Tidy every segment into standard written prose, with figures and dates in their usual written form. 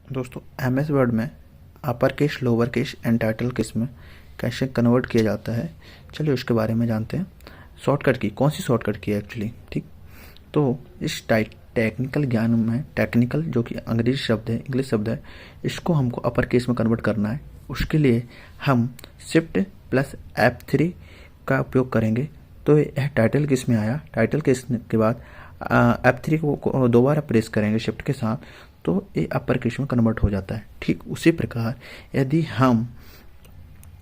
दोस्तों M S word में upper case, lower case and title case में कैसे कन्वर्ट किया जाता है, चलिए उसके बारे में जानते हैं। शॉर्टकट की कौन सी शॉर्टकट की है एक्चुअली, ठीक। तो इस टेक्निकल ज्ञान में, टेक्निकल जो कि अंग्रेजी शब्द है, इंग्लिश शब्द है, इसको हमको अपर केस में कन्वर्ट करना है। उसके लिए हम शिफ्ट प्लस F3 का उपयोग करेंगे। तो यह टाइटल केस में आया। टाइटल केस के बाद F3 को दोबारा प्रेस करेंगे शिफ्ट के साथ, तो ये अपर केस में कन्वर्ट हो जाता है। ठीक उसी प्रकार यदि हम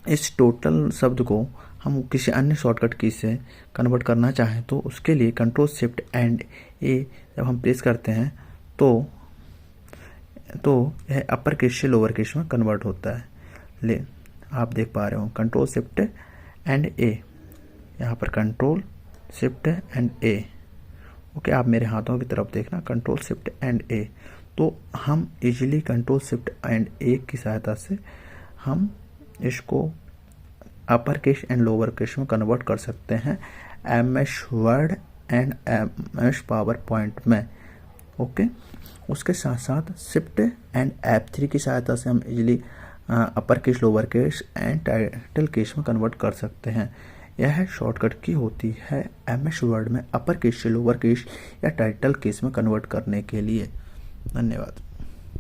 इस टोटल शब्द को हम किसी अन्य शॉर्टकट की से कन्वर्ट करना चाहें तो उसके लिए कंट्रोल शिफ्ट एंड ए जब हम प्रेस करते हैं तो यह अपर केस से लोअर केस में कन्वर्ट होता है। आप देख पा रहे हो कंट्रोल शिफ्ट एंड ए, यहाँ पर control shift and A. Okay, आप मेरे हाथों की तरफ देखना, कंट्रोल शिफ्ट एंड ए। तो हम easily control shift and A की सहायता से हम इसको upper case and lower case में कन्वर्ट कर सकते हैं M S Word and M S PowerPoint में। ओके, उसके साथ साथ शिफ्ट एंड F3 की सहायता से हम easily upper case, lower case and title case में कन्वर्ट कर सकते हैं। यह शॉर्टकट की होती है एम एस वर्ड में अपर केस से लोअर केस या टाइटल केस में कन्वर्ट करने के लिए। धन्यवाद।